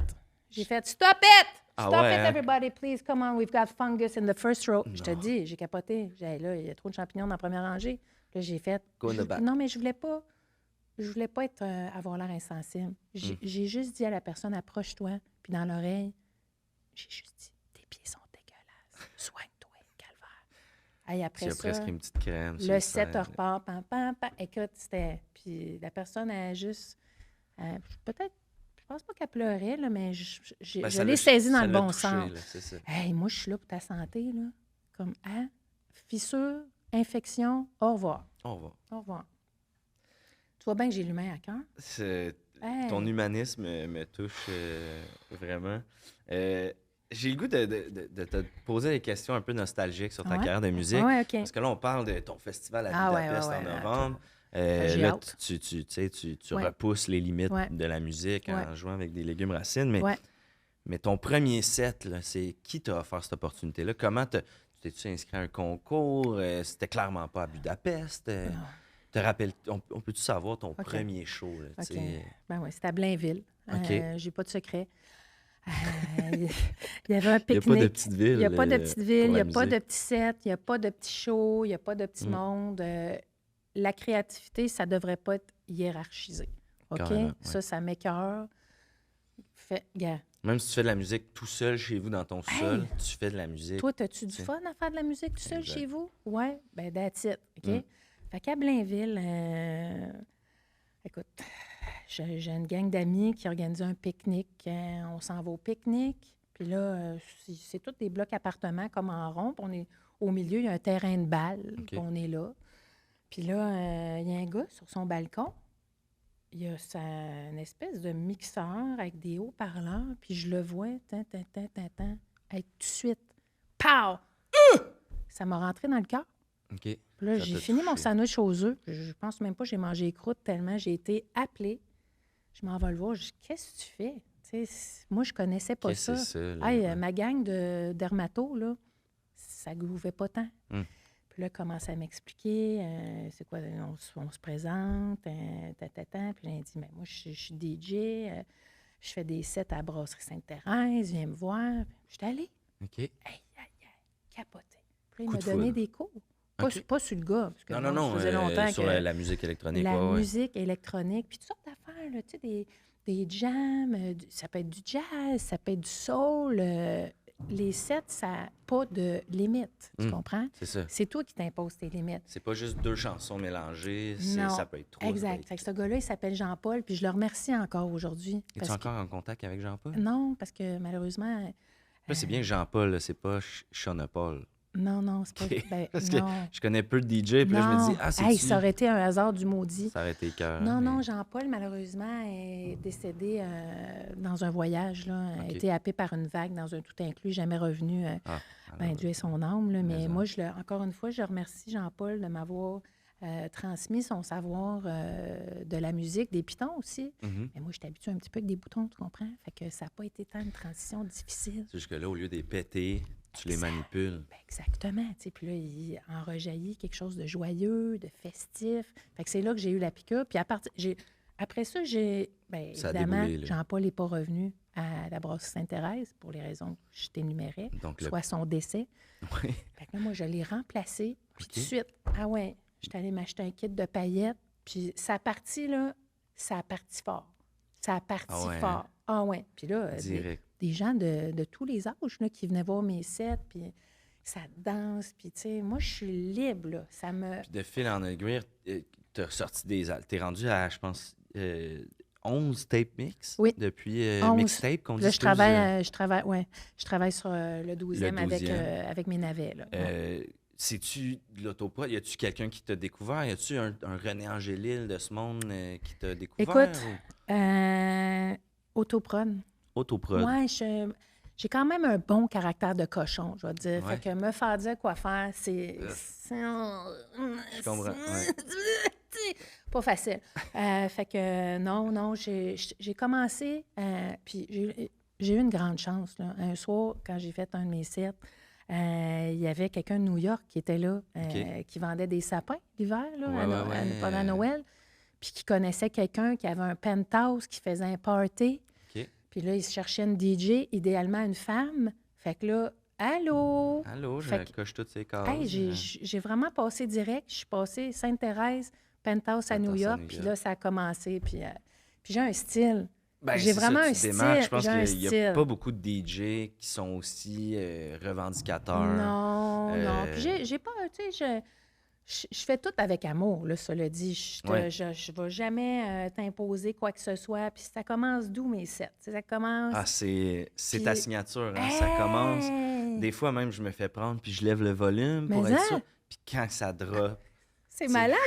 J'ai fait « Stop it! Stop it, everybody, please. Come on, we've got fungus in the first row. » Je te dis, j'ai capoté. Là, il y a trop de champignons dans la première rangée. Là, j'ai fait... Non, mais je voulais pas être, avoir l'air insensible. J'ai juste dit à la personne « Approche-toi. » Puis dans l'oreille, j'ai juste dit « Tes pieds sont dégueulasses. Soigne-toi, calvaire. » Hey, après ça, presque une petite crème. Le set repart. Pam, pam, pam. Écoute, c'était... Puis la personne a juste... peut-être... Je pense pas qu'elle pleurait, là, mais je l'ai saisie dans le bon sens. Hey, moi, je suis là pour ta santé, là. Comme, fissure, infection, au revoir. Au revoir. Tu vois bien que j'ai l'humain à cœur? Ton humanisme me touche vraiment. J'ai le goût de te poser des questions un peu nostalgiques sur ta carrière de musique. OK. Parce que là, on parle de ton festival à Budapest en novembre. Là, tu repousses les limites de la musique en jouant avec des légumes racines. Mais ton premier set, là, c'est qui t'a offert cette opportunité-là? Comment t'es-tu inscrit à un concours? C'était clairement pas à Budapest. On peut-tu savoir ton premier show? Là, ben oui, c'était à Blainville. J'ai pas de secret. Il y avait un pique-nique. Il n'y a pas de petite ville. Il n'y a pas de petite ville, il n'y a pas de petit set, il n'y a pas de petit show, il n'y a pas de petit monde. La créativité, ça ne devrait pas être hiérarchisé. OK? Carrément, Ça m'écoeure. Même si tu fais de la musique tout seul chez vous dans ton sol, tu fais de la musique. Toi, as-tu du fun à faire de la musique tout seul chez vous? Oui? Ben that's it. OK? Fait qu'à Blainville, écoute, j'ai une gang d'amis qui organise un pique-nique. On s'en va au pique-nique. Puis là, c'est tous des blocs appartements comme en rond. Puis on est au milieu, il y a un terrain de balle. Puis on est là. Puis là, il y a un gars sur son balcon. Il y a une espèce de mixeur avec des haut-parleurs. Puis je le vois, hey, tout de suite. Pow! Ça m'a rentré dans le cœur. OK. Puis là, Ça j'ai t'a fini mon touché. sandwich aux œufs. Je pense même pas que j'ai mangé les croûtes tellement j'ai été appelée. Je m'en vais le voir. Je dis, qu'est-ce que tu fais? Tu sais, moi, je connaissais pas Qu'est-ce que ça. c'est ça? Là? Hey, Ouais. ma gang de dermatos, là, ça grouvait pas tant. Hum. Puis là, il commence à m'expliquer, c'est quoi, on se présente, Puis j'ai dit, mais moi, je suis DJ, je fais des sets à la Brasserie Sainte-Thérèse, viens me voir. Je suis allée, OK. aïe, capoté. Puis là, il Coup m'a de donné foudre. des cours. Pas, OK. Pas sur le gars, parce que Non, ça faisait longtemps sur que la musique électronique. la ouais. musique électronique, puis toutes sortes d'affaires, là, tu sais, des jams, ça peut être du jazz, ça peut être du soul. Les sets, ça n'a pas de limite, tu comprends? C'est ça. C'est toi qui t'imposes tes limites. C'est pas juste deux chansons mélangées, Non, ça peut être trois. exact. Fait que ce gars-là, il s'appelle Jean-Paul, puis je le remercie encore aujourd'hui. Es-tu encore en contact avec Jean-Paul? Non, parce que malheureusement... Là, c'est bien Jean-Paul, là, c'est pas Shauna Paul. Non, c'est pas... OK. Ben, Parce que non. je connais peu de DJ, puis là, je me dis, c'est Hey, ça aurait été un hasard du maudit. Ça aurait été cœur. Non, Jean-Paul, malheureusement, est décédé dans un voyage. Là. Il a été happé par une vague dans un tout inclus, jamais revenu. Dieu ait son âme. Là, mais moi, encore une fois, je remercie Jean-Paul de m'avoir transmis son savoir de la musique, des pitons aussi. Mais moi, je suis habituée un petit peu avec des boutons, tu comprends? Fait que ça n'a pas été tant une transition difficile. C'est juste que là, au lieu de les péter, tu les manipules. Ben, exactement. Puis là, il en rejaillit quelque chose de joyeux, de festif. Fait que c'est là que j'ai eu la piqûre. Puis après ça, Ça a évidemment, déboulé, là. Jean-Paul n'est pas revenu à la Brasserie Sainte-Thérèse pour les raisons que je t'énumérais, Donc, soit son décès. Oui. Fait que là, moi, je l'ai remplacé. Puis OK. tout de suite, j'étais allée m'acheter un kit de paillettes. Puis ça a parti, là, ça a parti fort. Ça a parti fort. Ah ouais. Puis là, Direct. des gens de tous les âges là, qui venaient voir mes sets, puis ça danse, puis tu sais, moi, je suis libre, là. Ça me... Puis de fil en aiguille, t'as ressorti t'es rendu à, je pense, 11 tape mix depuis 11. mixtape qu'on dit. Là, je travaille sur le 12e, avec mes navets, là. C'est-tu de l'autoprod? Y a-tu quelqu'un qui t'a découvert? Y a-tu un René Angélil de ce monde qui t'a découvert? Écoute, autoprod. Autoprod. Ouais, j'ai quand même un bon caractère de cochon, je vais te dire. Ouais. Fait que me faire dire quoi faire, c'est Je comprends. Ouais. pas facile. Fait que non, j'ai commencé, puis j'ai eu une grande chance, là. Un soir, quand j'ai fait un de mes sets, il y avait quelqu'un de New York qui était là, qui vendait des sapins l'hiver, là, pendant Noël, puis qui connaissait quelqu'un qui avait un penthouse, qui faisait un party. Puis là, il cherchait une DJ, idéalement une femme. Fait que là, allô, je coche toutes ces cases. Hey, j'ai vraiment passé direct. Je suis passée Sainte-Thérèse, penthouse à New York, puis là, ça a commencé. Puis j'ai un style. J'ai vraiment un style. Je pense j'ai qu'il n'y a pas beaucoup de DJ qui sont aussi revendicateurs. Non. Puis j'ai pas, tu sais, je fais tout avec amour, là, cela dit. Je ne vais jamais t'imposer quoi que ce soit. Puis ça commence d'où mes sets? Ça commence... Ah, c'est ta signature. Hein? Ça commence... Des fois, même, je me fais prendre, puis je lève le volume pour être sûr. Puis quand ça drop... C'est malade,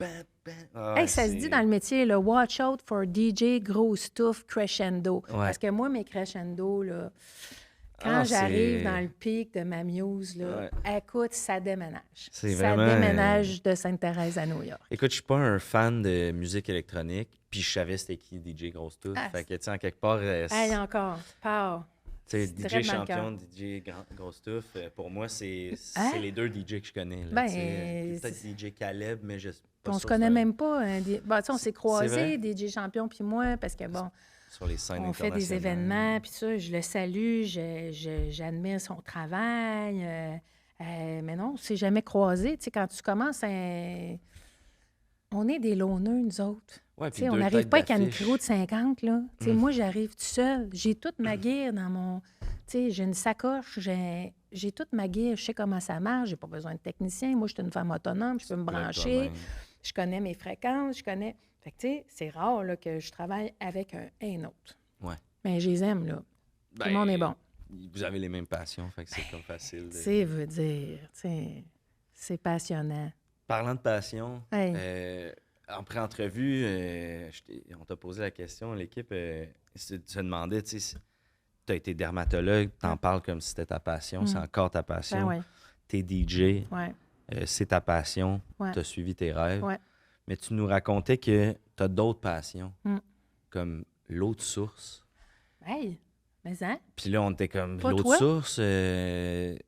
hein? Ça se dit dans le métier, le « watch out for DJ gros stuff crescendo ». Parce que moi, mes crescendo, là... Quand j'arrive dans le pic de ma muse, là, écoute, ça déménage. Ça déménage de Sainte-Thérèse à New York. Écoute, je suis pas un fan de musique électronique, puis je savais c'était qui DJ Grosse Touffe. Fait que, tu sais, en quelque part... encore, pow. Tu sais, DJ champion, DJ Grosse Touffe, pour moi, c'est les deux DJ que je connais. Là, peut-être DJ Caleb, mais je sais pas. On se connaît même pas. On s'est croisés, DJ champion puis moi, parce que, bon... Sur les scènes on fait des événements, puis ça, je le salue, j'admire son travail. Mais non, on ne s'est jamais croisés. Tu sais, quand tu commences, on est des loners, nous autres. Ouais, on n'arrive pas avec un micro de 50, là. Moi, j'arrive tout seul. J'ai toute ma gear dans mon... j'ai une sacoche, j'ai toute ma gear, je sais comment ça marche, j'ai pas besoin de technicien. Moi, je suis une femme autonome, je peux me brancher, je connais mes fréquences, je connais... Fait que, tu sais, c'est rare là, que je travaille avec un autre. Ouais. Mais je les aime, là. Tout le monde est bon. Vous avez les mêmes passions, fait que c'est comme facile. Tu sais, veut dire, tu sais, c'est passionnant. Parlant de passion, Hey. en pré-entrevue, on t'a posé la question, l'équipe se demandait, tu sais, tu as été dermatologue, t'en parles comme si c'était ta passion, c'est encore ta passion. Ben ouais. T'es DJ, Ouais. c'est ta passion, Ouais. t'as suivi tes rêves. Ouais. Mais tu nous racontais que t'as d'autres passions, Mm. comme l'eau de source. Hey. Mais hein? Puis là, on était comme, Pas l'eau de toi? source,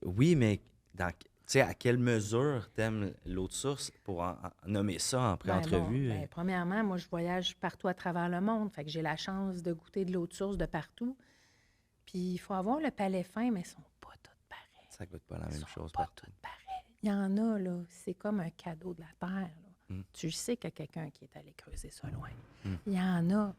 oui, mais tu sais, à quelle mesure t'aimes l'eau de source pour nommer ça en pré-entrevue? Ben, premièrement, moi, je voyage partout à travers le monde. Fait que j'ai la chance de goûter de l'eau de source de partout. Puis il faut avoir le palais fin, mais ils sont pas toutes pareilles. Ça goûte pas la Ils même sont chose pas partout. toutes pareilles. Il y en a, là, c'est comme un cadeau de la terre. Là. Mm. Tu sais qu'il y a quelqu'un qui est allé creuser ça loin. Mm. Il y en a,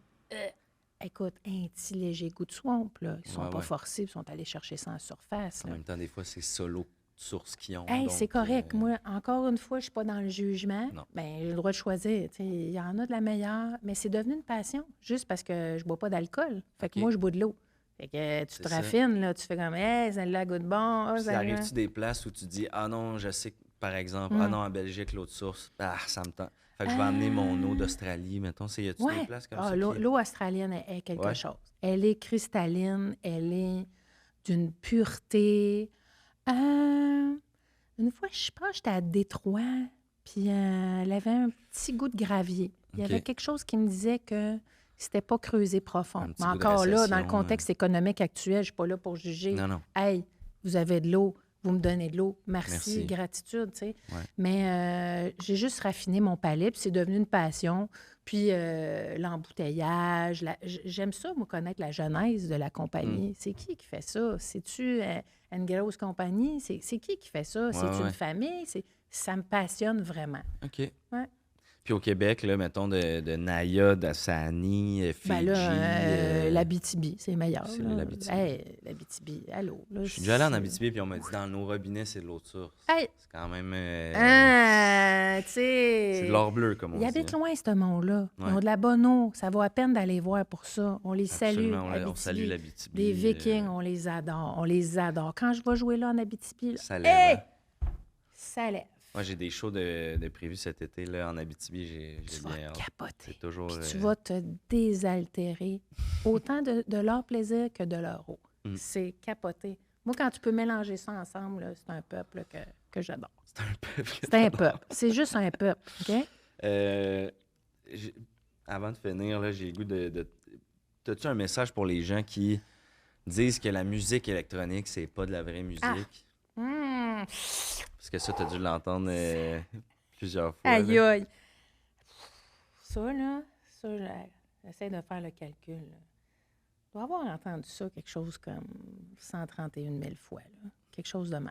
écoute, un petit léger goût de swamp, là. Ils sont Ouais, pas ouais. forcés, ils sont allés chercher ça en surface. En Là. même temps, des fois, c'est ça l'eau de source qu'ils ont. Hey, donc, c'est correct. Moi, encore une fois, je suis pas dans le jugement. Non. Ben, j'ai le droit de choisir. Tu sais, il y en a de la meilleure, mais c'est devenu une passion, juste parce que je bois pas d'alcool. Fait que OK. moi, je bois de l'eau. Fait que tu C'est te ça. raffines, là. Tu fais comme, hey, celle-là goûte bon. Ah, Puis celle-là. arrives-tu des places où tu dis, ah non, je sais que, par exemple, ah non, en Belgique, l'eau de source, ça me tente. Fait que je vais amener mon eau d'Australie, mettons. Y a-tu des places comme ça? L'eau australienne est quelque Ouais. chose. Elle est cristalline, elle est d'une pureté. Une fois, je pense que j'étais à Détroit, puis elle avait un petit goût de gravier. Il y OK. avait quelque chose qui me disait que c'était pas creusé profond. Un petit Mais goût de encore là, dans le récession, contexte économique actuel, je suis pas là pour juger. Non, non. Hey, vous avez de l'eau, vous me donnez de l'eau, merci. Gratitude, tu sais. Ouais. Mais j'ai juste raffiné mon palais, puis c'est devenu une passion. Puis l'embouteillage, j'aime ça, moi, connaître la genèse de la compagnie. C'est qui fait ça? C'est-tu une grosse compagnie? C'est qui fait ça? C'est une famille? Ça me passionne vraiment. OK. Ouais. Puis au Québec, là, mettons, de Naya, d'Assani, Fiji... Ben là, l'Abitibi, c'est meilleur. C'est là. l'Abitibi. Hey, l'Abitibi, allô. Là, Je suis déjà allé en Abitibi, puis on m'a dit, dans nos robinets, c'est de l'eau de source. Hey! C'est quand même... Tu sais... c'est de l'or bleu, comme on dit. Ils habitent loin, ce monde-là. Ils Ouais. ont de la bonne eau. Ça vaut à peine d'aller voir pour ça. On les salue. Absolument, on Abitibi. salue l'Abitibi. Des Vikings, on les adore. On les adore. Quand je vais jouer là en Abitibi, là, Ça lève, hein? ça lève. Moi, j'ai des shows de prévus cet été là, en Abitibi. J'ai Tu bien vas hâte. capoter. C'est toujours... Puis tu vas te désaltérer autant de leur plaisir que de leur eau. C'est capoter. Moi, quand tu peux mélanger ça ensemble, là, c'est un peuple là, que j'adore. C'est un peuple. C'est un peuple. C'est juste un peuple, OK? Avant de finir, là, j'ai le goût de... T'as-tu un message pour les gens qui disent que la musique électronique, c'est pas de la vraie musique? Parce que ça, t'as dû l'entendre plusieurs fois. Aïe, là. aïe. Ça, j'essaie de faire le calcul. Là. Je dois avoir entendu ça quelque chose comme 131 000 fois. Là. Quelque chose de même.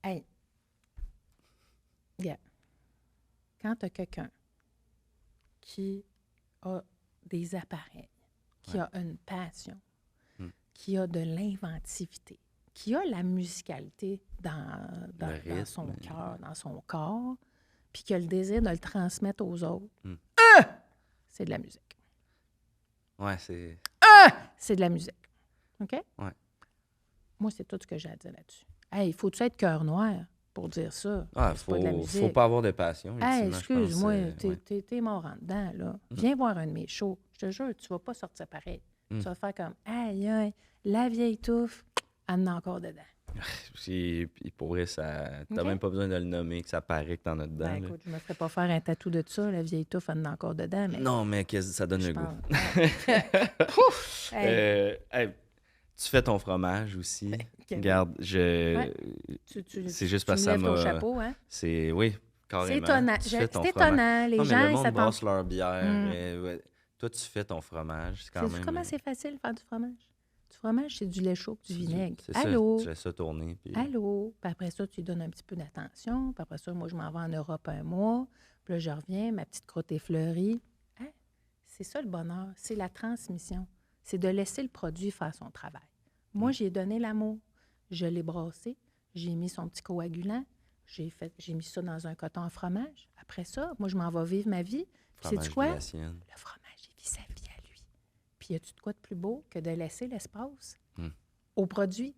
Hey, regarde. Quand tu as quelqu'un qui a des appareils, qui a une passion, qui a de l'inventivité, qui a la musicalité dans son cœur, dans son corps, puis qui a le désir de le transmettre aux autres, c'est de la musique. Ouais, c'est... C'est de la musique. OK? Ouais. Moi, c'est tout ce que j'ai à dire là-dessus. Hey, faut-tu être cœur noir pour dire ça? Ah, C'est pas de la musique. faut pas avoir de passion. Hey, ultimement, je pense, excuse-moi, t'es mort en dedans, là. Viens voir un de mes shows. Je te jure, tu vas pas sortir pareil. Tu vas faire comme, aïe, aïe, la vieille touffe, elle en a encore dedans. Puis pour vrai, ça... T'as même pas besoin de le nommer, que ça paraît que t'en as dedans. Ben, là. écoute, je me ferais pas faire un tatou de ça, la vieille touffe, elle en a encore dedans. Mais Non, mais ça donne je le goût. pense. Ouf! Hey, Hey, tu fais ton fromage aussi. quel- Regarde, c'est juste parce que ça lèves ton m'a... chapeau, hein? Oui, carrément. C'est étonnant. Tu fais ton C'est fromage. étonnant. Les Non, mais gens, le ils monde s'attendent. brasse leur bière. Ouais. Toi, tu fais ton fromage. C'est quand Sais-tu même... comment c'est facile de faire du fromage? Du fromage, c'est du lait chaud et du vinaigre. C'est Allô? ça, tu laisses ça tourner. Puis... Allô? Puis après ça, tu lui donnes un petit peu d'attention. Puis après ça, moi, je m'en vais en Europe un mois. Puis là, je reviens, ma petite croûte est fleurie. Hein? C'est ça le bonheur. C'est la transmission. C'est de laisser le produit faire son travail. Moi, j'ai donné l'amour. Je l'ai brassé. J'ai mis son petit coagulant. J'ai mis ça dans un coton à fromage. Après ça, moi, je m'en vais vivre ma vie. Puis sais-tu quoi? La sienne. Le fromage, il vit sa vie à lui. Puis y a-tu de quoi de plus beau que de laisser l'espace au produit?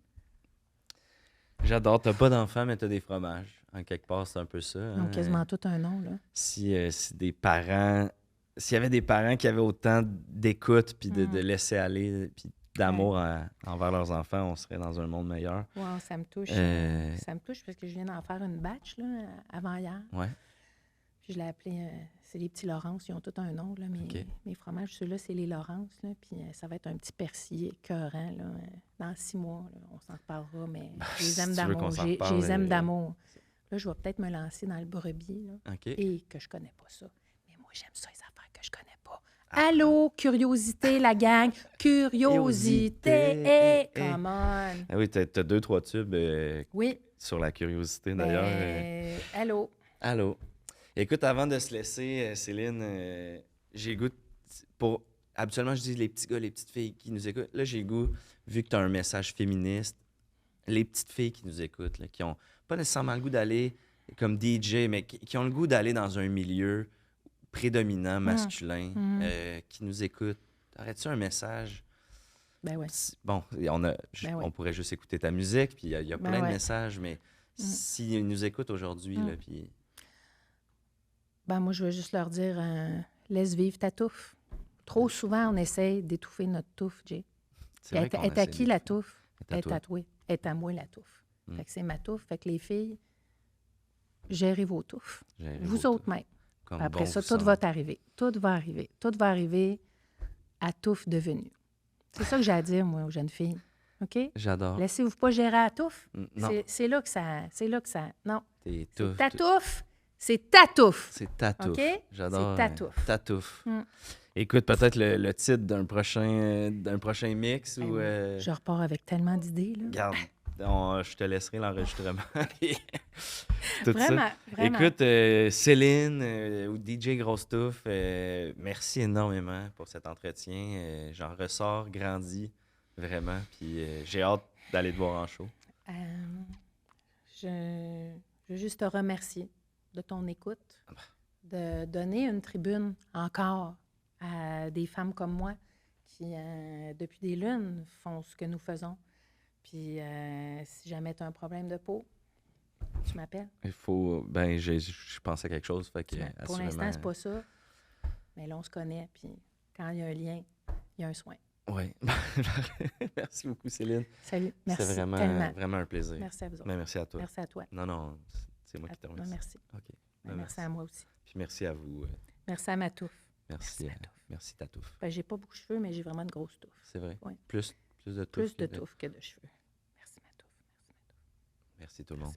J'adore. T'as pas d'enfant, mais t'as des fromages. En quelque part, c'est un peu ça. Ils ont Hein? quasiment tout un nom, là. Si des parents... S'il y avait des parents qui avaient autant d'écoute, puis de laisser aller, puis d'amour envers leurs enfants, on serait dans un monde meilleur. Wow, ça me touche. Ça me touche parce que je viens d'en faire une batch, là, avant-hier. Ouais. Puis je l'ai appelé... c'est les petits Laurence. Ils ont tout un nom, là. Mes fromages, ceux-là, c'est les Laurence, là. Puis ça va être un petit persillé écœurant, là. Dans 6 mois, là, on s'en reparlera, mais je les aime d'amour. Je les aime d'amour. Là, je vais peut-être me lancer dans le brebis, là. Et que je connais pas ça. Mais moi, j'aime ça, les affaires que je connais pas. Allô, curiosité, la gang. Curiosité. Come on. Ah oui, t'as 2-3 tubes oui. sur la curiosité, d'ailleurs. Allô. Allô. Écoute, avant de se laisser, Céline, j'ai le goût... Habituellement, je dis les petits gars, les petites filles qui nous écoutent. Là, j'ai le goût, vu que tu as un message féministe, les petites filles qui nous écoutent, là, qui ont pas nécessairement le goût d'aller comme DJ, mais qui ont le goût d'aller dans un milieu prédominant, masculin, qui nous écoutent. Aurais-tu un message? Ben oui. Bon, on pourrait juste écouter ta musique, puis il y a plein de messages, mais s'ils nous écoutent aujourd'hui, là, puis... Ben moi, je veux juste leur dire, laisse vivre ta touffe. Trop souvent, on essaie d'étouffer notre touffe, Jay. Elle est à qui, la touffe? Elle est à toi. Elle est à moi, la touffe. Fait que c'est ma touffe. Fait que les filles, gérez vos touffes. Vous autres même. Après ça, tout va t'arriver. Tout va arriver. Tout va arriver à touffe devenue. C'est ça que j'ai à dire, moi, aux jeunes filles. OK? J'adore. Laissez-vous pas gérer à touffe. Non. C'est là que ça... Non. T'es touffe. Ta touffe. C'est ta touffe. C'est ta touffe. OK? J'adore. C'est ta touffe. Ta touffe. Écoute, peut-être le titre d'un prochain mix ou... Je repars avec tellement d'idées, là. Regarde, je te laisserai l'enregistrement. Vraiment. Écoute, Céline ou DJ Grosse Touffe, merci énormément pour cet entretien. J'en ressors grandi, vraiment. Puis j'ai hâte d'aller te voir en show. Je veux juste te remercier de ton écoute, de donner une tribune encore à des femmes comme moi qui, depuis des lunes, font ce que nous faisons. Puis, si jamais tu as un problème de peau, tu m'appelles. Il faut... Ben, je pense à quelque chose, fait que... Pour l'instant, c'est pas ça. Mais là, on se connaît, puis quand il y a un lien, il y a un soin. Oui. Merci beaucoup, Céline. Salut. Merci. C'est vraiment un plaisir. Merci à vous autres. Ben, merci à toi. Merci à toi. Non, c'est moi qui te remercie. Merci. OK. Merci à moi aussi. Puis merci à vous. Merci à ma touffe. Merci ta touffe. Ben, j'ai pas beaucoup de cheveux, mais j'ai vraiment de grosses touffes. C'est vrai? Oui. Plus de touffe. Plus de touffe que de cheveux. Merci ma touffe. Merci tout le monde.